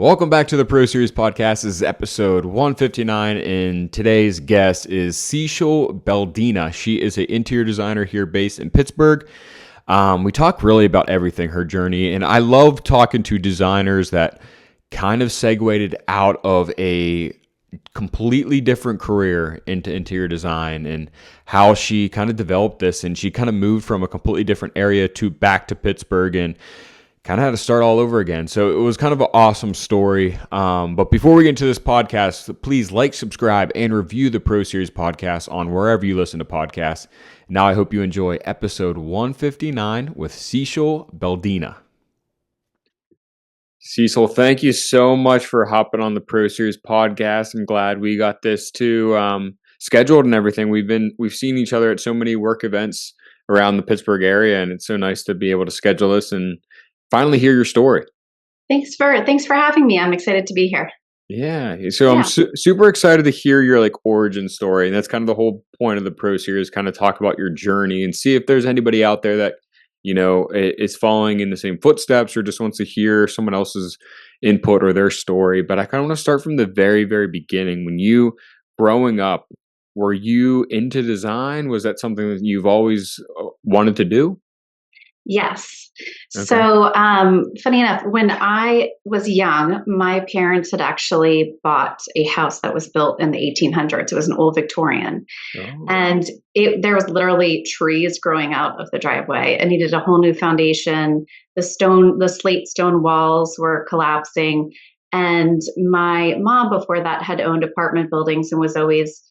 Welcome back to the Pro Series Podcast. This is episode 159, and today's guest is Seashal Belldina. She is an interior designer here based in Pittsburgh. We talk really about everything, her journey, and I love talking to designers that kind of segued out of a completely different career into interior design and how she kind of developed this, and she kind of moved from a completely different area to back to Pittsburgh and kind of had to start all over again. So it was kind of an awesome story. But before we get into this podcast, please like, subscribe, and review the Pro Series Podcast on wherever you listen to podcasts. Now I hope you enjoy episode 159 with Seashal Belldina. Seashal, thank you so much for hopping on the Pro Series Podcast. I'm glad we got this scheduled and everything. We've seen each other at so many work events around the Pittsburgh area, and it's so nice to be able to schedule this and finally hear your story. Thanks for having me. I'm excited to be here. Yeah. So I'm super excited to hear your origin story. And that's kind of the whole point of the Pro Series, kind of talk about your journey and see if there's anybody out there that, is following in the same footsteps or just wants to hear someone else's input or their story. But I kind of want to start from the very, very beginning. When you growing up, were you into design? Was that something that you've always wanted to do? Yes. Okay. So, funny enough, when I was young, my parents had actually bought a house that was built in the 1800s. It was an old Victorian. Oh. And there was literally trees growing out of the driveway. It needed a whole new foundation. The slate stone walls were collapsing. And my mom before that had owned apartment buildings and was always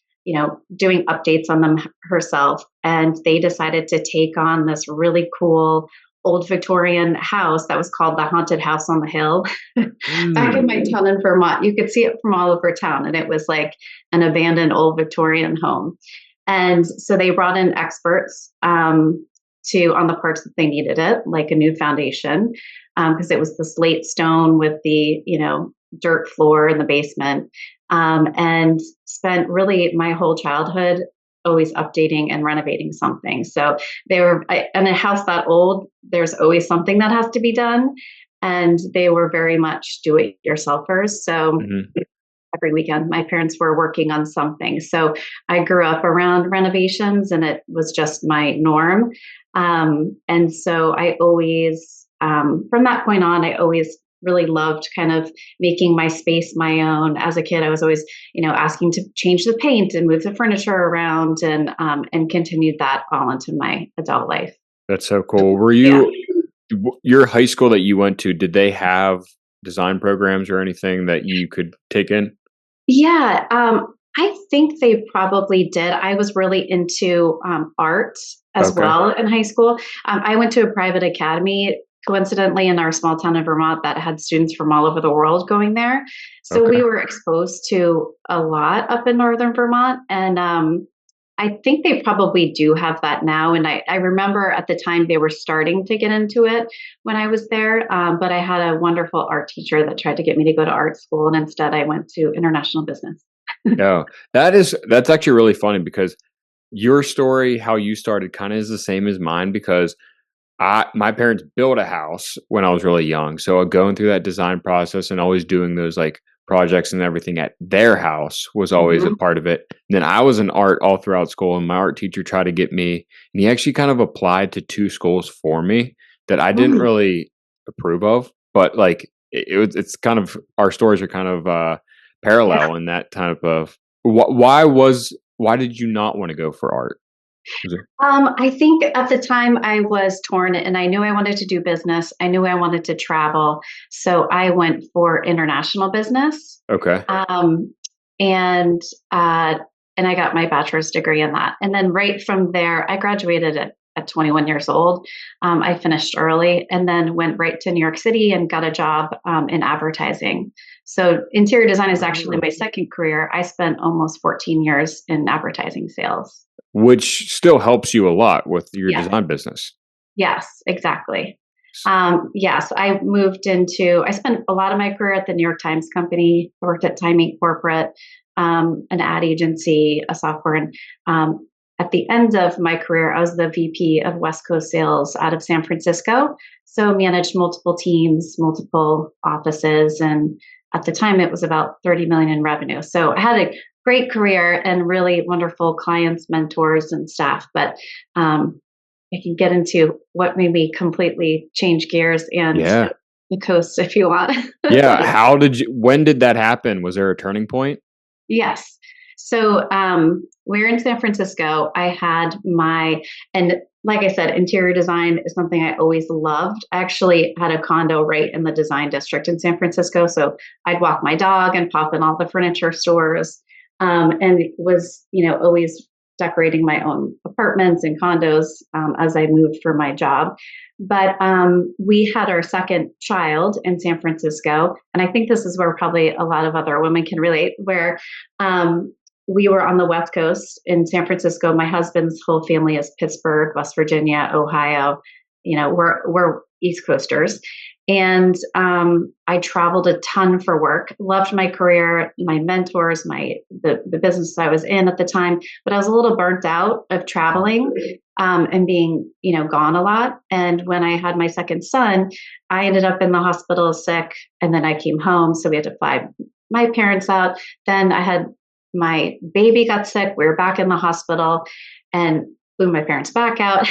doing updates on them herself. And they decided to take on this really cool old Victorian house that was called the Haunted House on the Hill. Back in my town in Vermont, you could see it from all over town. And it was like an abandoned old Victorian home. And so they brought in experts on the parts that they needed it, like a new foundation, because it was the slate stone with the, dirt floor in the basement. And spent really my whole childhood always updating and renovating something. So in a house that old, there's always something that has to be done. And they were very much do-it-yourselfers. So every weekend, my parents were working on something. So I grew up around renovations and it was just my norm. And so I always, from that point on, I always really loved kind of making my space my own. As a kid, I was always, asking to change the paint and move the furniture around and continued that all into my adult life. That's so cool. Were your high school that you went to, did they have design programs or anything that you could take in? Yeah, I think they probably did. I was really into art as well in high school. I went to a private academy, coincidentally, in our small town in Vermont that had students from all over the world going there. So we were exposed to a lot up in northern Vermont. And I think they probably do have that now. And I remember at the time they were starting to get into it when I was there. But I had a wonderful art teacher that tried to get me to go to art school. And instead I went to international business. No, that's actually really funny because your story, how you started kind of is the same as mine because my parents built a house when I was really young. So going through that design process and always doing those projects and everything at their house was always a part of it. And then I was in art all throughout school and my art teacher tried to get me, and he actually kind of applied to 2 schools for me that I didn't really approve of, but it's kind of, our stories are kind of parallel in that type of, why did you not want to go for art? I think at the time I was torn and I knew I wanted to do business. I knew I wanted to travel. So I went for international business. Okay. And I got my bachelor's degree in that. And then right from there, I graduated at 21 years old. I finished early and then went right to New York City and got a job in advertising. So interior design is actually my second career. I spent almost 14 years in advertising sales. Which still helps you a lot with your design business. Yes, exactly. Yes, I spent a lot of my career at the New York Times Company, worked at Time Inc. Corporate, an ad agency, a software. And at the end of my career, I was the VP of West Coast sales out of San Francisco. So managed multiple teams, multiple offices, and at the time it was about 30 million in revenue. So I had a great career and really wonderful clients, mentors, and staff. But I can get into what made me completely change gears and Yeah. the coast if you want. Yeah. When did that happen? Was there a turning point? Yes. So we're in San Francisco. I had and like I said, interior design is something I always loved. I actually had a condo right in the design district in San Francisco. So I'd walk my dog and pop in all the furniture stores, and was, always decorating my own apartments and condos as I moved for my job. But we had our second child in San Francisco. And I think this is where probably a lot of other women can relate, where we were on the West Coast in San Francisco. My husband's whole family is Pittsburgh, West Virginia, Ohio. We're East Coasters. And I traveled a ton for work, loved my career, my mentors, the business I was in at the time, but I was a little burnt out of traveling and being, gone a lot. And when I had my second son, I ended up in the hospital sick, and then I came home. So we had to fly my parents out. Then I had my baby got sick. We were back in the hospital and flew my parents back out.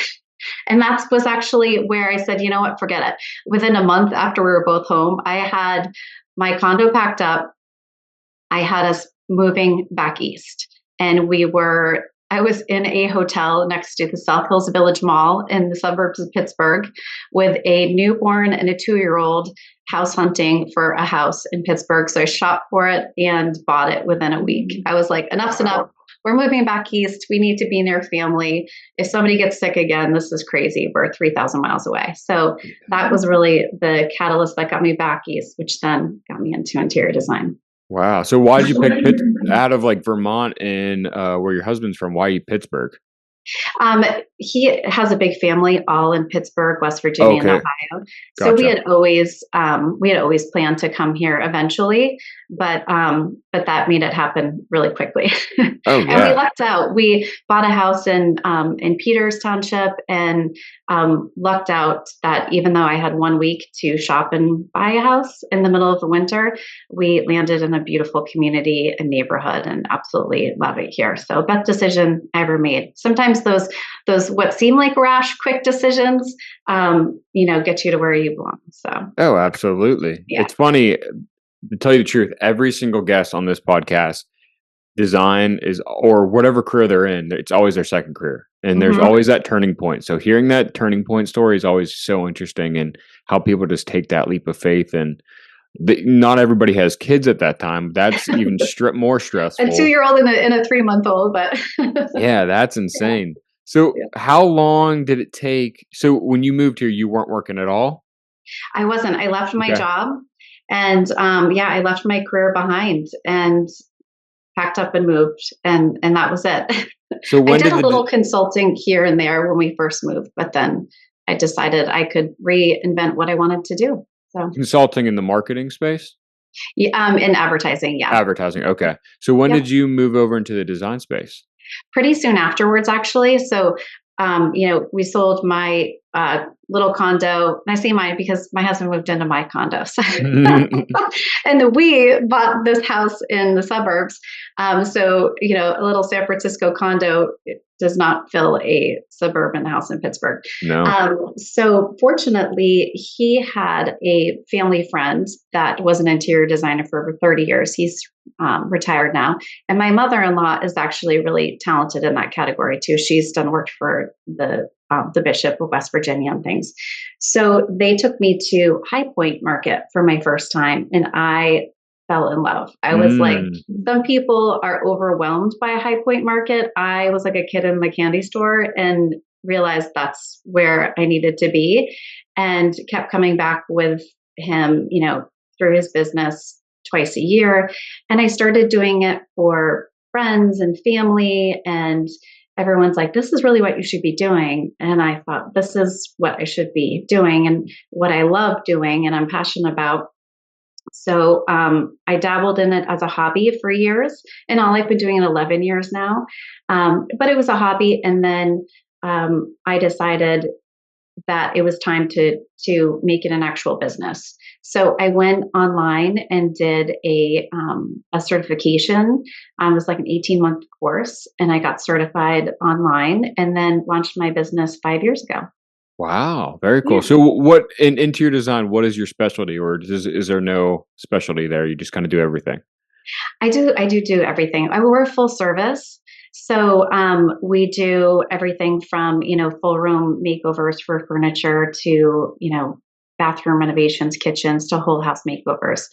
And that was actually where I said, you know what, forget it. Within a month after we were both home, I had my condo packed up. I had us moving back east. And I was in a hotel next to the South Hills Village Mall in the suburbs of Pittsburgh with a newborn and a 2-year-old, house hunting for a house in Pittsburgh. So I shopped for it and bought it within a week. I was like, enough's enough. We're moving back east. We need to be near family. If somebody gets sick again, this is crazy. We're 3,000 miles away. So that was really the catalyst that got me back east, which then got me into interior design. Wow. So why did you pick out of like Vermont and where your husband's from? Why Pittsburgh? He has a big family all in Pittsburgh, West Virginia, and Ohio. So Gotcha. we had always planned to come here eventually, but that made it happen really quickly. Oh And yeah. we lucked out. We bought a house in Peters Township, and lucked out that even though I had 1 week to shop and buy a house in the middle of the winter, we landed in a beautiful community and neighborhood, and absolutely love it here. So best decision I ever made. Sometimes those what seem like rash, quick decisions, get you to where you belong. So. Oh, absolutely. Yeah. It's funny, to tell you the truth, every single guest on this podcast, design is, or whatever career they're in, it's always their second career. And there's always that turning point. So hearing that turning point story is always so interesting, and how people just take that leap of faith. And not everybody has kids at that time. That's even more stressful. A 2-year-old and a 3-month-old, but yeah, that's insane. So how long did it take? So when you moved here, you weren't working at all? I wasn't. I left my job, and I left my career behind and packed up and moved, and that was it. So when I did a little consulting here and there when we first moved, but then I decided I could reinvent what I wanted to do. So consulting in the marketing space? In advertising, yeah. Advertising, okay. So when did you move over into the design space? Pretty soon afterwards, actually. So, we sold my little condo, and I say mine because my husband moved into my condo. So and we bought this house in the suburbs. So, a little San Francisco condo does not fill a suburban house in Pittsburgh. No. So fortunately, he had a family friend that was an interior designer for over 30 years. He's retired now. And my mother-in-law is actually really talented in that category too. She's done work for the Bishop of West Virginia and things. So they took me to High Point Market for my first time, and I fell in love. I was like, some people are overwhelmed by a High Point Market. I was like a kid in the candy store and realized that's where I needed to be, and kept coming back with him, through his business twice a year. And I started doing it for friends and family, and everyone's like, this is really what you should be doing. And I thought, this is what I should be doing and what I love doing and I'm passionate about. So I dabbled in it as a hobby for years, and all I've been doing it 11 years now. But it was a hobby. And then I decided that it was time to make it an actual business. So I went online and did a certification. It was like an 18-month course, and I got certified online, and then launched my business 5 years ago. Wow, very cool. Yeah. So what in interior design, what is your specialty, or is there no specialty there? You just kind of do everything? I do everything. We're full service. So we do everything from, full room makeovers for furniture to, bathroom renovations, kitchens to whole house makeovers.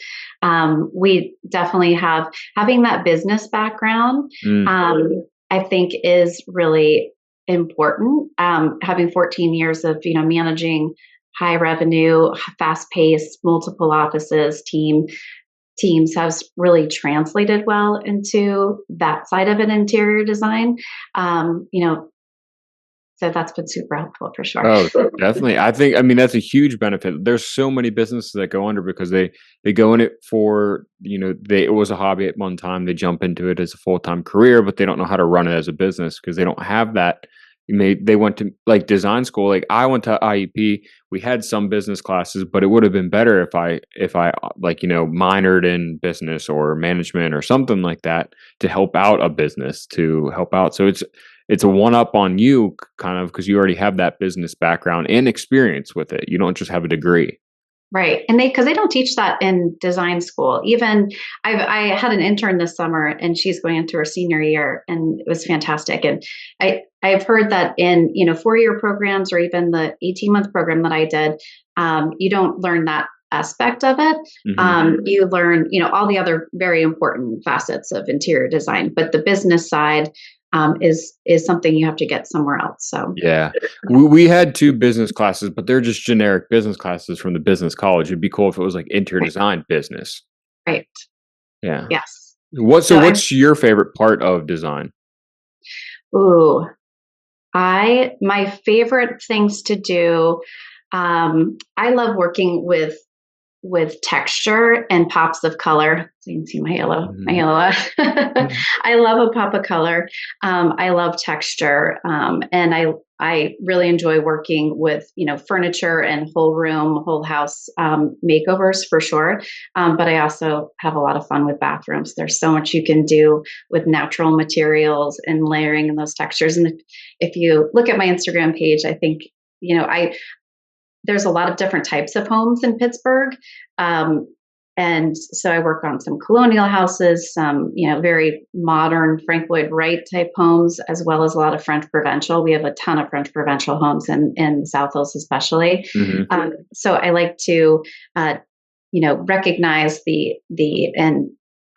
We definitely having that business background, Mm, I think is really important. Having 14 years of, managing high revenue, fast paced, multiple offices, teams has really translated well into that side of an interior design. Um, you know, so that's been super helpful for sure. oh, definitely. I mean, that's a huge benefit. There's so many businesses that go under because they go in it for, it was a hobby at one time. They jump into it as a full-time career, but they don't know how to run it as a business because they don't have that. They went to like design school. Like I went to IEP. We had some business classes, but it would have been better if I like, minored in business or management or something like that to help out a business to help out. So it's a one up on you kind of because you already have that business background and experience with it. You don't just have a degree. Right. And because they don't teach that in design school. Even I had an intern this summer, and she's going into her senior year, and it was fantastic. And I've heard that in, 4-year programs, or even the 18-month program that I did, you don't learn that aspect of it. Hmm. You learn, all the other very important facets of interior design, but the business side is something you have to get somewhere else. So Yeah. We had two business classes, but they're just generic business classes from the business college. It'd be cool if it was like interior right, design business. right, Yeah. yes. So So I'm what's your favorite part of design? ooh, I my favorite things to do. I love working with texture and pops of color. So you can see my yellow, my Mhm. yellow. Mhm. I love a pop of color. I love texture, and I really enjoy working with furniture and whole room, whole house makeovers for sure. But I also have a lot of fun with bathrooms. There's so much you can do with natural materials and layering in those textures. And if you look at my Instagram page, I think I there's a lot of different types of homes in Pittsburgh. Um, and so I work on some colonial houses, some, very modern Frank Lloyd Wright type homes, as well as a lot of French Provençal. We have a ton of French Provençal homes in the South Hills, especially. Mhm. So I like to, uh, recognize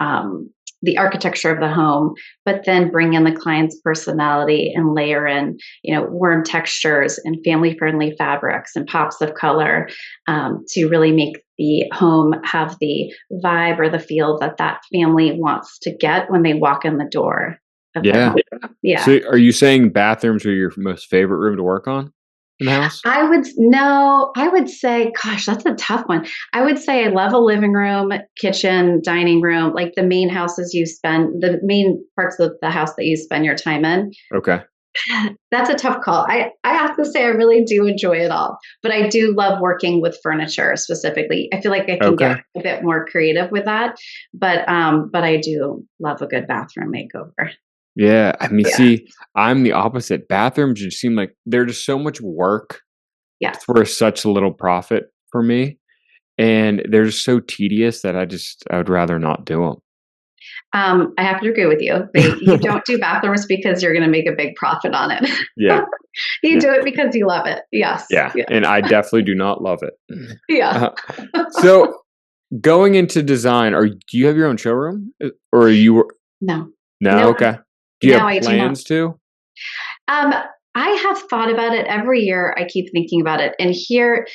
um, the architecture of the home, but then bring in the client's personality and layer in, warm textures and family friendly fabrics and pops of color, to really make the home have the vibe or the feel that family wants to get when they walk in the door of their Yeah. home. Yeah. So are you saying bathrooms are your most favorite room to work on in the house? I would say, gosh, that's a tough one. I would say I love a living room, kitchen, dining room, like the main parts of the house that you spend your time in. Okay. That's a tough call. I have to say I really do enjoy it all, but I do love working with furniture specifically. I feel like I can get Okay. a bit more creative with that, but I do love a good bathroom makeover. Yeah. I mean, Yeah. see, I'm the opposite. Bathrooms just seem like they're just so much work Yes. for such little profit for me. And they're just so tedious that I would rather not do I have to agree with you. You them. don't do bathrooms because you're going to make a big profit on it. Yeah, You yeah, do it because you love it. Yes. yeah, Yeah. and I definitely do not love it. Yeah. Uh, so going into design, do you have your own showroom? Or are you No. no, No. okay. Do you No, have I do not. plans to? Um, I have thought about it every year. I keep thinking about it. And here,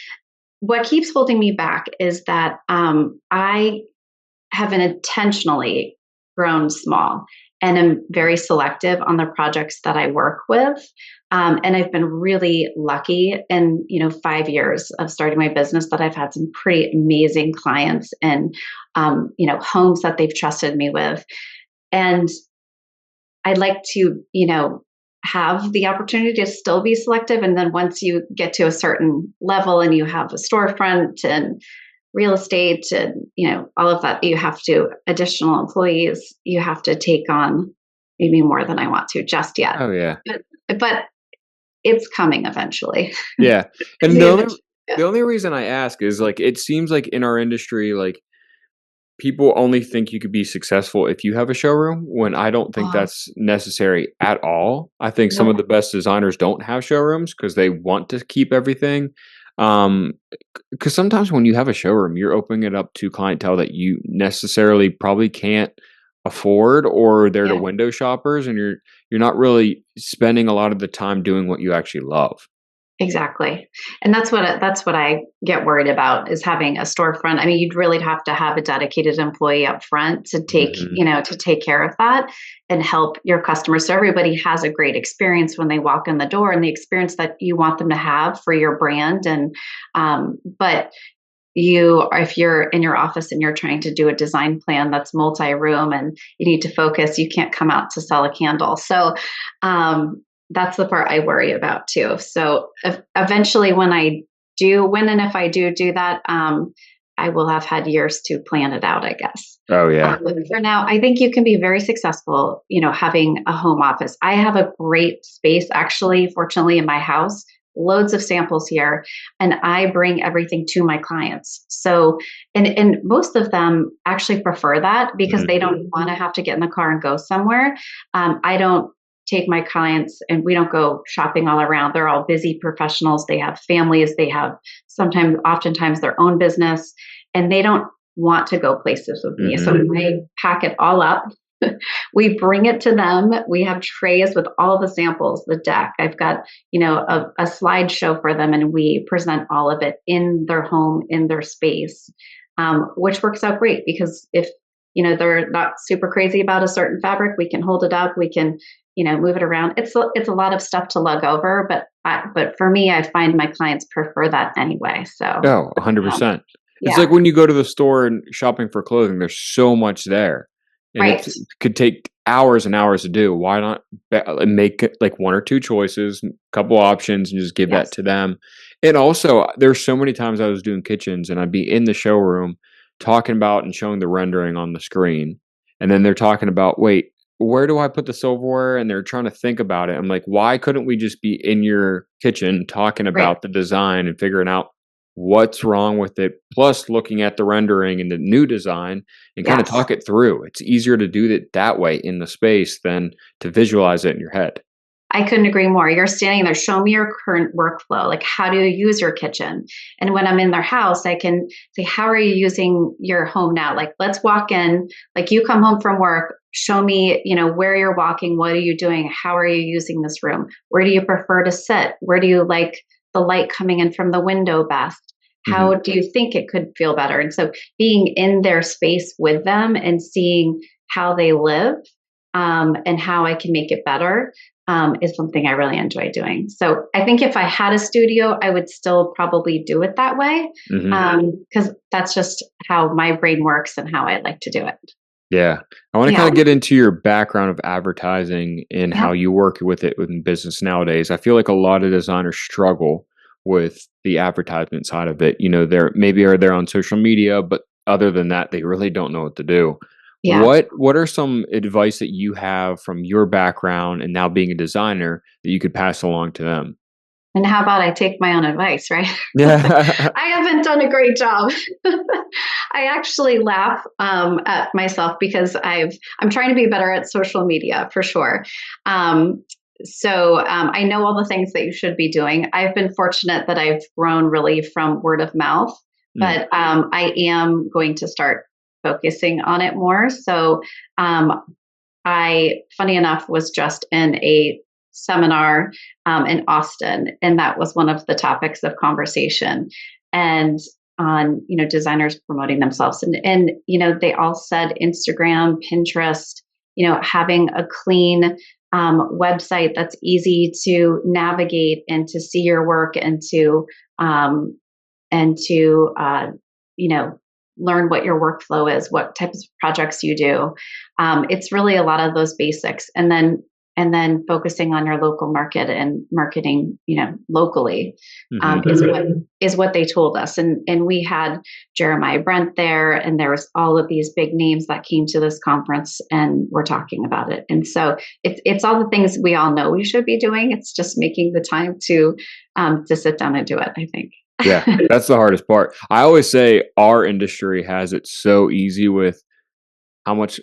what keeps holding me back is that I haven't intentionally grown small and am very selective on the projects that I work with. And I've been really lucky in 5 years of starting my business that I've had some pretty amazing clients and homes that they've trusted me with. And I'd like to have the opportunity to still be selective. And then once you get to a certain level and you have a storefront and real estate and, all of that, you have to additional employees, you have to take on maybe more than I want to just yet. Oh yeah. But it's coming eventually. Yeah. And Yeah. the only reason I ask is like it seems like in our industry, like people only think you could be successful if you have a showroom when I don't think Oh, that's necessary at all. I think some no, of the best designers don't have showrooms because they want to keep everything. Um, because sometimes when you have a showroom, you're opening it up to clientele that you necessarily probably can't afford, or they're the yeah. window shoppers, and you're not really spending a lot of the time doing what you actually love. Exactly. And that's what I get worried about is having a storefront. I mean, you'd really have to have a dedicated employee up front to Mhm. to take care of that and help your customers. So everybody has a great experience when they walk in the door and the experience that you want them to have for your brand. And but if you're in your office and you're trying to do a design plan that's multi-room and you need to focus, you can't come out to sell a candle. So that's the part I worry about too. So eventually, when and if I do that, I will have had years to plan it out, I guess. Oh yeah. But for now, I think you can be very successful, having a home office. I have a great space, actually, fortunately, in my house, loads of samples here, and I bring everything to my clients. So, and most of them actually prefer that because they Mhm. don't want to have to get in the car and go somewhere. I don't take my clients and we don't go shopping all around. They're all busy professionals. They have families. They have oftentimes their own business, and they don't want to go places with me. So Mhm. I pack it all up. We bring it to them. We have trays with all the samples, the deck. I've got, a slideshow for them, and we present all of it in their home, in their space, which works out great because if, they're not super crazy about a certain fabric, we can hold it up. We can, move it around. It's a lot of stuff to lug over, but for me, I find my clients prefer that anyway. So, Oh, um, 100%. It's yeah, like when you go to the store and shopping for clothing, there's so much there, and it right. could take hours and hours to do. Why not make it like 1 or 2 choices, couple options, and just give that Yes, to them? And also, there's so many times I was doing kitchens, and I'd be in the showroom talking about and showing the rendering on the screen, and then they're talking about, "Wait, where do I put the silverware?" And they're trying to think about it. I'm like, "Why couldn't we just be in your kitchen talking right. about the design and figuring out what's wrong with it, plus looking at the rendering and the new design and kind of Yes. talk it through." It's easier to do it that way in the space than to visualize it in your head. I couldn't agree more. You're standing there, show me your current workflow. Like, how do you use your kitchen? And when I'm in their house, I can say, how are you using your home now? Like, let's walk in, like, you come home from work, show me, where you're walking. What are you doing? How are you using this room? Where do you prefer to sit? Where do you like the light coming in from the window best? Mhm. How do you think it could feel better? And so being in their space with them and seeing how they live, and how I can make it better, is something I really enjoy doing. So I think if I had a studio, I would still probably do it that way, Mhm. because that's just how my brain works and how I like to do it. Yeah. I want to kind Yeah. of get into your background of advertising and Yeah. how you work with it within business nowadays. I feel like a lot of designers struggle with the advertisement side of it. They're maybe are there on social media, but other than that, they really don't know what to do. Yeah. What are some advice that you have from your background and now being a designer that you could pass along to them? And how about I take my own advice, right? Yeah. I haven't done a great job. I actually laugh at myself because I'm trying to be better at social media for sure. Um, I know all the things that you should be doing. I've been fortunate that I've grown really from word of mouth, Mm, but I am going to start focusing on it more. So um, funny enough, was just in a seminar in Austin, and that was one of the topics of conversation. And on designers promoting themselves, and they all said Instagram, Pinterest, having a clean website that's easy to navigate and to see your work um, and to you know learn what your workflow is, what types of projects you do. It's really a lot of those basics, and then and then focusing on your local market and marketing, locally, Hmm. is what they told us. And we had Jeremiah Brent there, and there was all of these big names that came to this conference and were talking about it. And so it's all the things we all know we should be doing. It's just making the time to sit down and do it, I think. Yeah, that's the hardest part. I always say our industry has it so easy with how much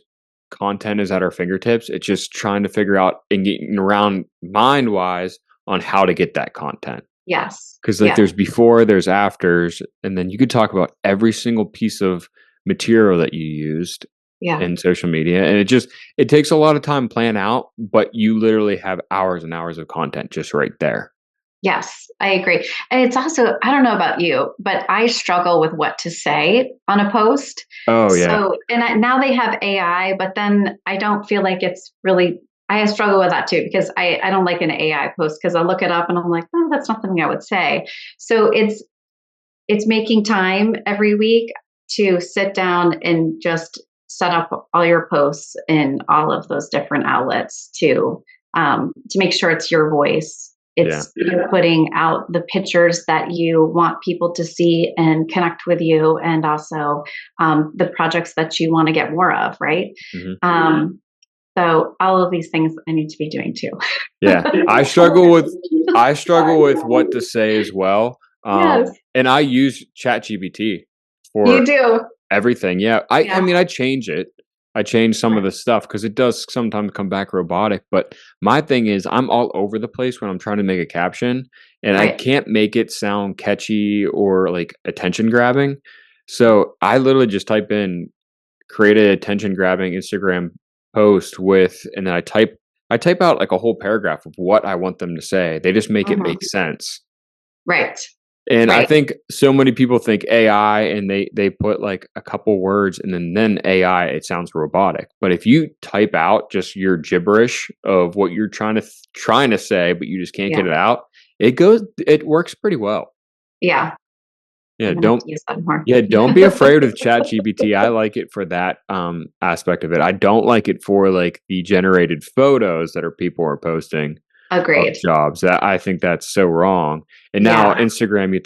content is at our fingertips. It's just trying to figure out and getting around mind wise on how to get that content. Yes. Because like Yeah. there's before, there's afters, and then you could talk about every single piece of material that you used Yeah. in social media. And it takes a lot of time planned out, but you literally have hours and hours of content just right there. Yes, I agree. And it's also, I don't know about you, but I struggle with what to say on a post. Oh yeah. So, now they have AI, but then I don't feel like it's really, I struggle with that too, because I don't like an AI post because I look it up and I'm like, oh, that's not something I would say. So it's making time every week to sit down and just set up all your posts in all of those different outlets to make sure it's your voice. Yeah. You're putting out the pictures that you want people to see and connect with you, and also the projects that you want to get more of, right? Hmm. So all of these things I need to be doing too. Yeah. I struggle with what to say as well. Yes, And I use ChatGPT you for do. everything. Yeah. I Yeah. mean, I change it. I change some of Right. the stuff because it does sometimes come back robotic. But my thing is, I'm all over the place when I'm trying to make a caption, and I Right. can't make it sound catchy or like attention grabbing. So I literally just type in create a attention grabbing Instagram post with, and then I type out like a whole paragraph of what I want them to say. They just make it Mhm. make sense. Right. And I Right. think so many people think AI and they put like a couple words and then AI, it sounds robotic. But if you type out just your gibberish of what you're trying to say, but you just can't get Yeah. it out, it works pretty well. Yeah. Yeah, I'm gonna have don't to use that more. yeah, don't be afraid of ChatGPT. I like it for that aspect of it. I don't like it for like the generated photos that people are posting of Agreed. jobs. That I think that's so wrong. And now Yeah. Instagram, you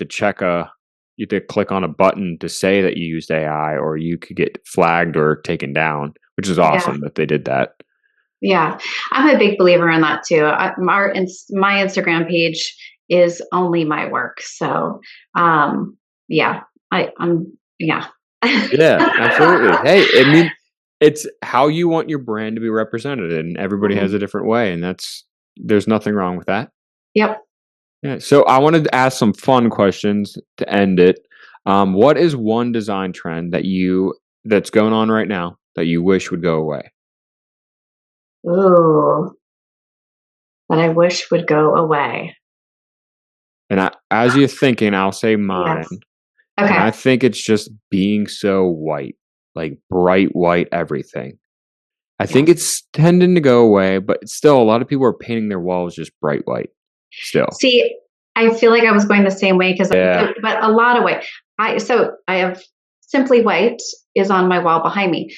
have to click on a button to say that you used AI, or you could get flagged or taken down, which is Yeah. awesome that they did that. Yeah. I'm a big believer in that too. My Instagram page is only my work. So, yeah, yeah. Yeah, absolutely. Hey, I mean, it's how you want your brand to be represented, and everybody has a Mhm. different way, and there's nothing wrong with that. Yep. Yeah. So I wanted to ask some fun questions to end it. What is one design trend that's going on right now that you wish would go away? Ooh, that I wish would go away. And as you're thinking, I'll say mine. Yes. And I Okay. think it's just being so white, like bright white everything. I think Yes. it's tending to go away, but it's still a lot of people are painting their walls just bright white still. See, I feel like I was going the same way because, Yeah. but a lot of way. I have Simply White is on my wall behind me.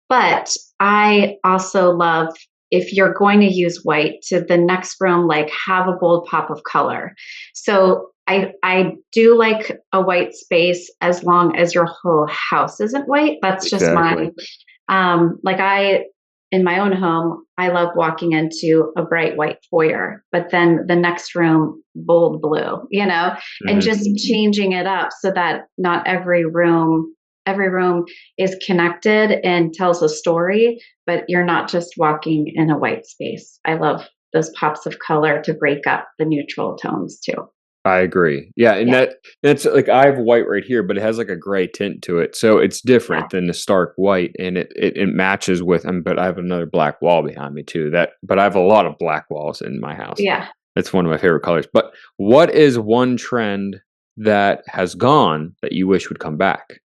But I also love, if you're going to use white, to the next room, like have a bold pop of color. So I do like a white space as long as your whole house isn't white. That's just Exactly. my like in my own home, I love walking into a bright white foyer, but then the next room, bold blue, and Hmm. just changing it up so that not every room is connected and tells a story, but you're not just walking in a white space. I love those pops of color to break up the neutral tones too. I agree. Yeah, and Yeah. that's like I have white right here, but it has like a gray tint to it, so it's Yeah. different than the stark white, and it matches with. But I have another black wall behind me too. But I have a lot of black walls in my house. Yeah. That's one of my favorite colors. But what is one trend that has gone that you wish would come back?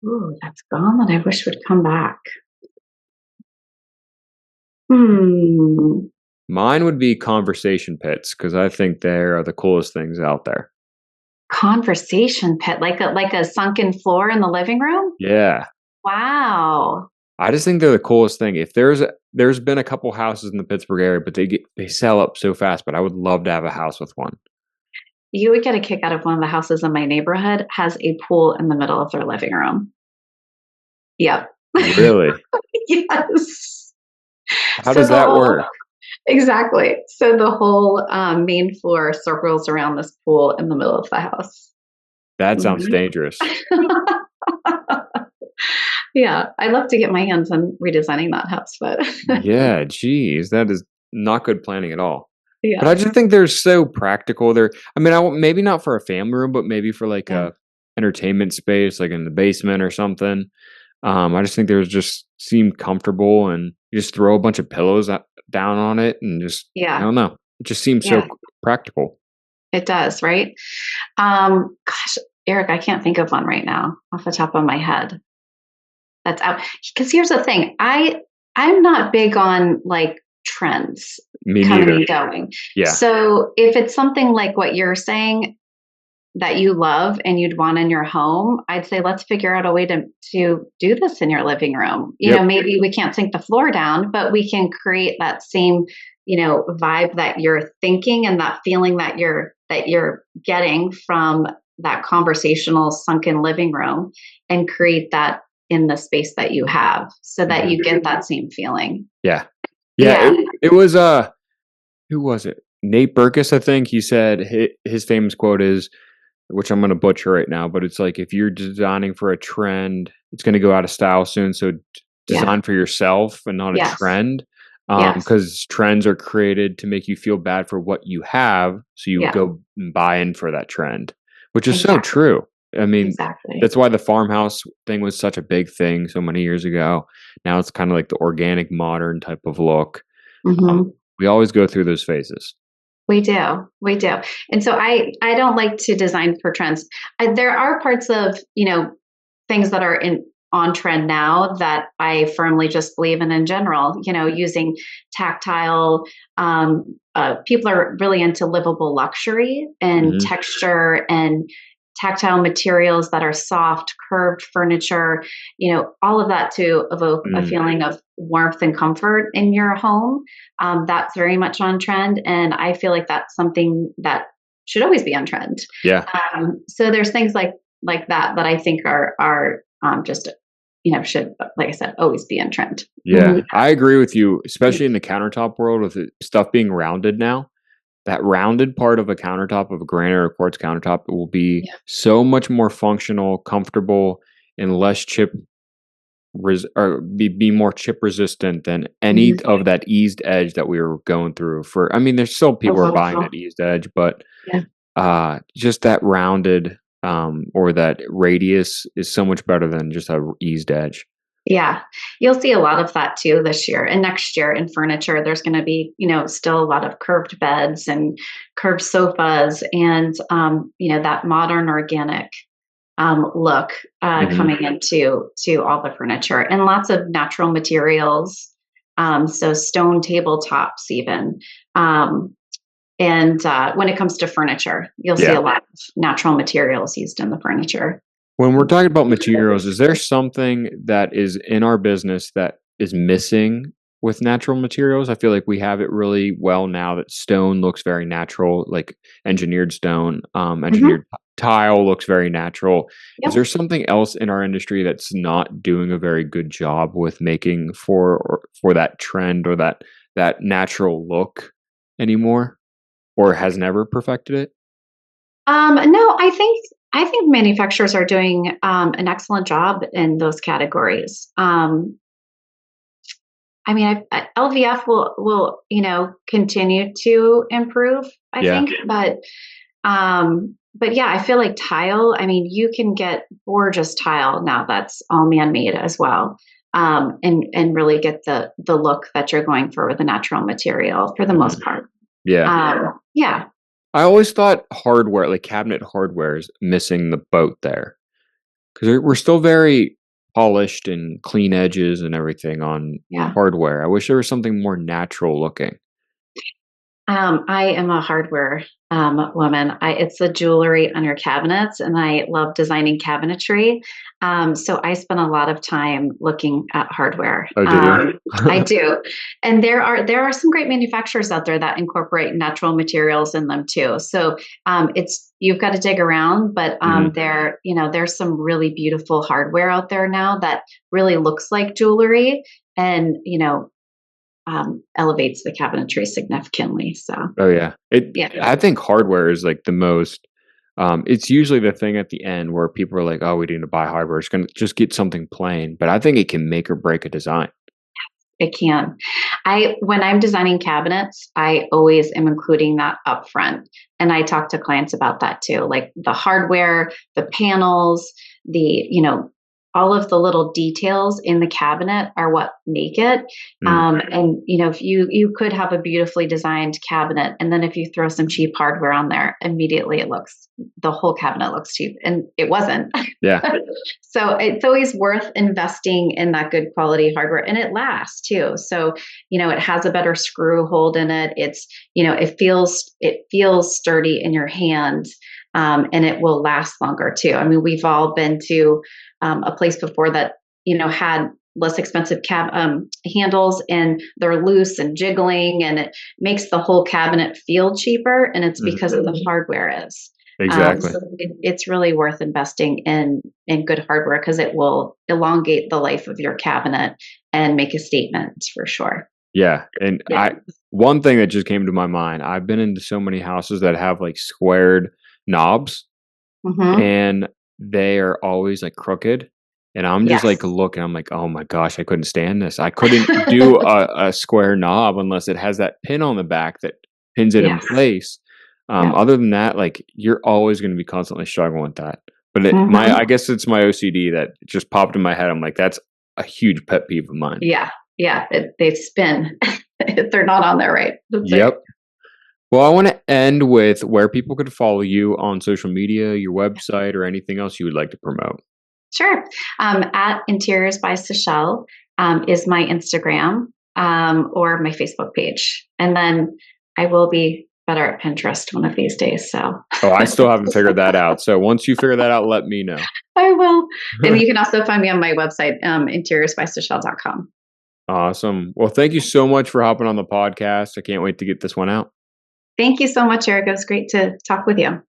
Ooh, that's gone that I wish would come back. Hmm. Mine would be conversation pits because I think they are the coolest things out there. Conversation pit, like a sunken floor in the living room? Yeah, Wow. I just think they're the coolest thing. If there's been a couple houses in the Pittsburgh area, but they sell up so fast. But I would love to have a house with one. You would get a kick out of one of the houses in my neighborhood has a pool in the middle of their living room. Yep. Really? Yes. How So does the that whole work? exactly. So the whole main floor circles around this pool in the middle of the house. That sounds Mhm. dangerous. Yeah, I'd love to get my hands on redesigning that house, but Yeah, geez, that is not good planning at all. But I yeah, just think they're so practical. I mean, maybe not for a family room, but maybe for like yeah, a entertainment space, like in the basement or something. I just think they just seem comfortable, and you just throw a bunch of pillows down on it, and just I yeah, don't know. It just seems so yeah, practical. it does, right? Gosh, Eric, I can't think of one right now off the top of my head. That's out because here's the thing, I'm not big on, like, trends Me coming neither. and going. Yeah. So, if it's something like what you're saying that you love and you'd want in your home, I'd say let's figure out a way to do this in your living room. Yep. Maybe we can't sink the floor down, but we can create that same, vibe that you're thinking and that feeling that you're getting from that conversational sunken living room and create that in the space that you have so that Mhm. you get that same feeling. Yeah. Yeah. Yeah. It was who was it? Nate Berkus, I think. He said his famous quote is, which I'm going to butcher right now, but it's like if you're designing for a trend, it's going to go out of style soon. So Yeah. design for yourself and not a Yes. trend, Yes. because trends are created to make you feel bad for what you have, so you Yeah. go and buy in for that trend, which is so Exactly. true. I mean, Exactly. that's why the farmhouse thing was such a big thing so many years ago. Now it's kind of like the organic, modern type of look. Um, Mhm. we always go through those phases. We do, we do, and so I don't like to design for trends. There are parts of things that are in on trend now that I firmly just believe in general. Using tactile. People are really into livable luxury and Hmm. texture and tactile materials that are soft, curved furniture. All of that to evoke a Mm, feeling of warmth and comfort in your home. That's very much on trend, and I feel like that's something that should always be on trend. yeah. So there's things like that I think are just should, like I said, always be in trend. Yeah, Mhm. I agree with you, especially in the countertop world with stuff being rounded now. That rounded part of a countertop, of a granite or quartz countertop, will be Yeah. so much more functional, comfortable, and less or be more chip resistant than any Mhm. of that eased edge that we were going through. For I mean, there's still So people are buying wonderful. that eased edge, but Yeah. just that rounded, or that radius is so much better than just a eased edge. Yeah, you'll see a lot of that too this year and next year in furniture. There's going to be, still a lot of curved beds and curved sofas and, that modern organic look Hmm. coming to all the furniture and lots of natural materials. So stone tabletops, even. Um, and when it comes to furniture, you'll see Yeah. a lot of natural materials used in the furniture. When we're talking about materials, is there something that is in our business that is missing with natural materials? I feel like we have it really well now that stone looks very natural, like engineered stone, Mhm. engineered tile looks very natural. Is Yep. there something else in our industry that's not doing a very good job with making for that trend or that natural look anymore, or has never perfected it? No, I think manufacturers are doing an excellent job in those categories. I mean, LVF will continue to improve. I Yeah. think, but yeah, I feel like tile. I mean, you can get gorgeous tile now that's all man made as well, and really get the look that you're going for with a natural material for the most Mhm. part. Yeah. Yeah, I always thought hardware, like cabinet hardware, is missing the boat there because we're still very polished and clean edges and everything on yeah. hardware. I wish there was something more natural looking. I am a hardware woman. It's the jewelry on your cabinets, and I love designing cabinetry. So I spend a lot of time looking at hardware. Oh, do you? I do, and there are some great manufacturers out there that incorporate natural materials in them too. So it's you've got to dig around, but Mhm. there's some really beautiful hardware out there now that really looks like jewelry, and elevates the cabinetry significantly. So, Oh, yeah. yeah, I think hardware is like the most, it's usually the thing at the end where people are like, "Oh, we need to buy hardware. It's gonna just get something plain." But I think it can make or break a design. it can. When I'm designing cabinets, I always am including that up front. And I talk to clients about that too, like the hardware, the panels, all of the little details in the cabinet are what make it. Mm. And if you could have a beautifully designed cabinet, and then if you throw some cheap hardware on there, immediately the whole cabinet looks cheap, and it wasn't. Yeah. So it's always worth investing in that good quality hardware, and it lasts too. So, it has a better screw hold in it. It feels sturdy in your hand, and it will last longer too. I mean, we've all been to a place before that, had less expensive handles, and they're loose and jiggling, and it makes the whole cabinet feel cheaper, and it's Mhm. because of the hardware is. Exactly. So it's really worth investing in good hardware because it will elongate the life of your cabinet and make a statement for sure. Yeah, and Yeah. I one thing that just came to my mind, I've been into so many houses that have, like, squared knobs, Hmm. and they are always, like, crooked, and I'm just, Yes. like, looking, I'm like, "Oh my gosh, I couldn't stand this." I couldn't do a square knob unless it has that pin on the back that pins it in Yes. place. Yeah. Other than that, like, you're always gonna be constantly struggling with that. But I Hmm. guess it's my OCD that just popped in my head, I'm like, "That's a huge pet peeve of mine." Yeah. Yeah. They spin if they're not on there right. That's right. Yep. Well, I want to end with where people could follow you on social media, your website, or anything else you would like to promote. Sure. At Interiors by Seashal is my Instagram, or my Facebook page. And then I will be better at Pinterest one of these days. So Oh, I still haven't figured that out. So once you figure that out, let me know. I will. And you can also find me on my website, interiorsbyseashal.com. Awesome. Well, thank you so much for hopping on the podcast. I can't wait to get this one out. Thank you so much, Eric. It was great to talk with you.